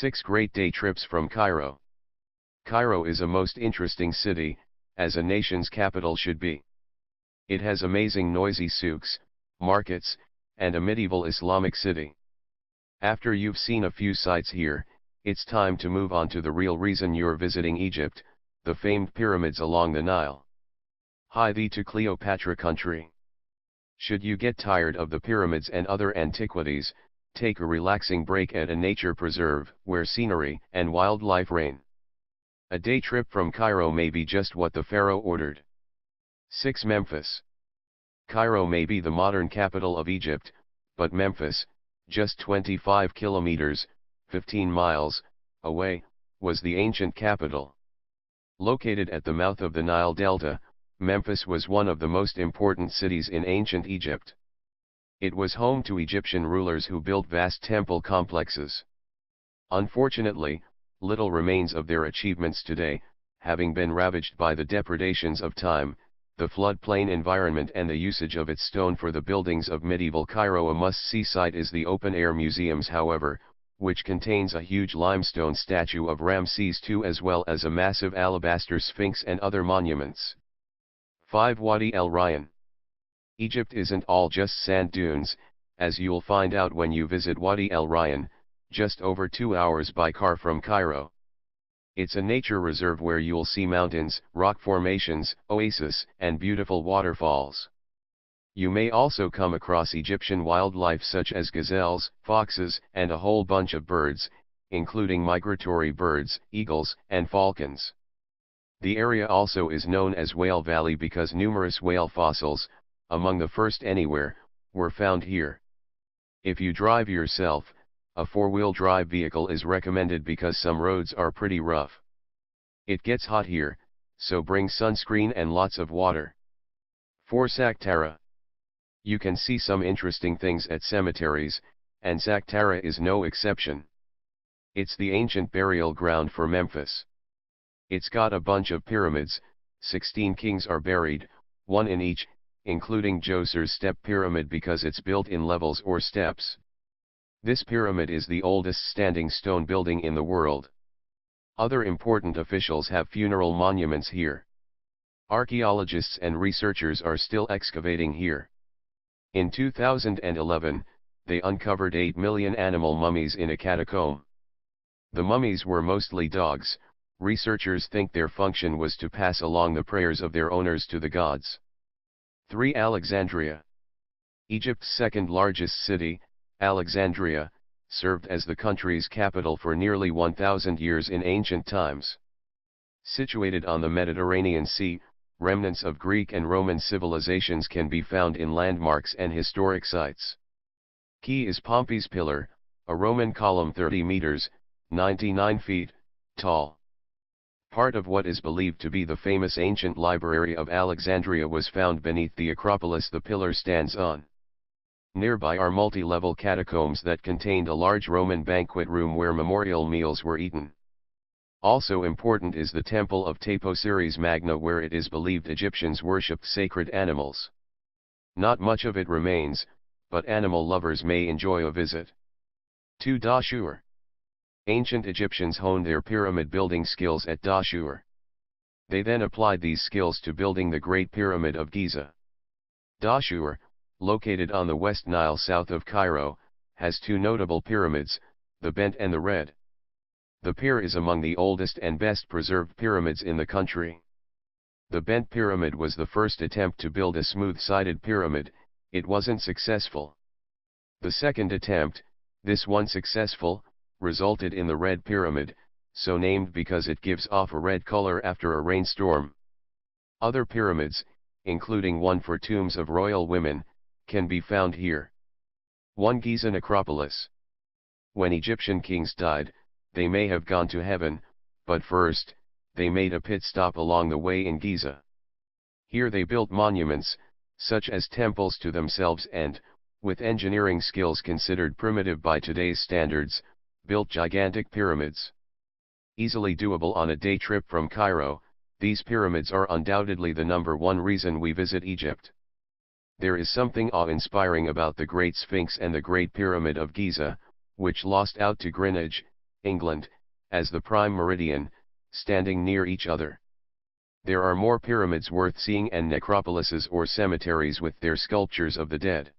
6 Great Day Trips from Cairo. Cairo is a most interesting city, as a nation's capital should be. It has amazing noisy souks, markets, and a medieval Islamic city. After you've seen a few sights here, it's time to move on to the real reason you're visiting Egypt, the famed pyramids along the Nile. Hi thee to Cleopatra country. Should you get tired of the pyramids and other antiquities, take a relaxing break at a nature preserve where scenery and wildlife reign. A day trip from Cairo may be just what the pharaoh ordered. 6 Memphis. Cairo may be the modern capital of Egypt, but Memphis, just 25 kilometers, 15 miles, away, was the ancient capital. Located at the mouth of the Nile Delta, Memphis was one of the most important cities in ancient Egypt. It was home to Egyptian rulers who built vast temple complexes. Unfortunately, little remains of their achievements today, having been ravaged by the depredations of time, the floodplain environment and the usage of its stone for the buildings of medieval Cairo. A must-see site is the open-air museums, however, which contains a huge limestone statue of Ramses II as well as a massive alabaster sphinx and other monuments. 5 Wadi El Rayyan. Egypt isn't all just sand dunes, as you'll find out when you visit Wadi El Rayyan, just over 2 hours by car from Cairo. It's a nature reserve where you'll see mountains, rock formations, oases, and beautiful waterfalls. You may also come across Egyptian wildlife such as gazelles, foxes, and a whole bunch of birds, including migratory birds, eagles, and falcons. The area also is known as Whale Valley because numerous whale fossils, among the first anywhere, were found here. If you drive yourself, a 4-wheel drive vehicle is recommended because some roads are pretty rough. It gets hot here, so bring sunscreen and lots of water. 4 Saqqara. You can see some interesting things at cemeteries, and Saqqara is no exception. It's the ancient burial ground for Memphis. It's got a bunch of pyramids, 16 kings are buried, one in each, including Djoser's step pyramid because it's built in levels or steps. This pyramid is the oldest standing stone building in the world. Other important officials have funeral monuments here. Archaeologists and researchers are still excavating here. In 2011, they uncovered 8 million animal mummies in a catacomb. The mummies were mostly dogs. Researchers think their function was to pass along the prayers of their owners to the gods. 3 Alexandria. Egypt's second largest city, Alexandria, served as the country's capital for nearly 1,000 years in ancient times. Situated on the Mediterranean Sea, remnants of Greek and Roman civilizations can be found in landmarks and historic sites. Key is Pompey's Pillar, a Roman column 30 meters, 99 feet, tall. Part of what is believed to be the famous ancient library of Alexandria was found beneath the Acropolis the pillar stands on. Nearby are multi-level catacombs that contained a large Roman banquet room where memorial meals were eaten. Also important is the Temple of Taposiris Magna where it is believed Egyptians worshipped sacred animals. Not much of it remains, but animal lovers may enjoy a visit. 2 Dahshur. Ancient Egyptians honed their pyramid building skills at Dahshur. They then applied these skills to building the Great Pyramid of Giza. Dahshur, located on the West Nile south of Cairo, has 2 notable pyramids, the Bent and the Red. The Pir is among the oldest and best preserved pyramids in the country. The Bent Pyramid was the first attempt to build a smooth-sided pyramid. It wasn't successful. The second attempt, this one successful, resulted in the Red Pyramid, so named because it gives off a red color after a rainstorm. Other pyramids, including one for tombs of royal women, can be found here. 1 Giza Necropolis. When Egyptian kings died, they may have gone to heaven, but first, they made a pit stop along the way in Giza. Here they built monuments, such as temples to themselves and, with engineering skills considered primitive by today's standards, built gigantic pyramids. Easily doable on a day trip from Cairo, these pyramids are undoubtedly the #1 reason we visit Egypt. There is something awe-inspiring about the Great Sphinx and the Great Pyramid of Giza, which lost out to Greenwich, England, as the prime meridian, standing near each other. There are more pyramids worth seeing and necropolises or cemeteries with their sculptures of the dead.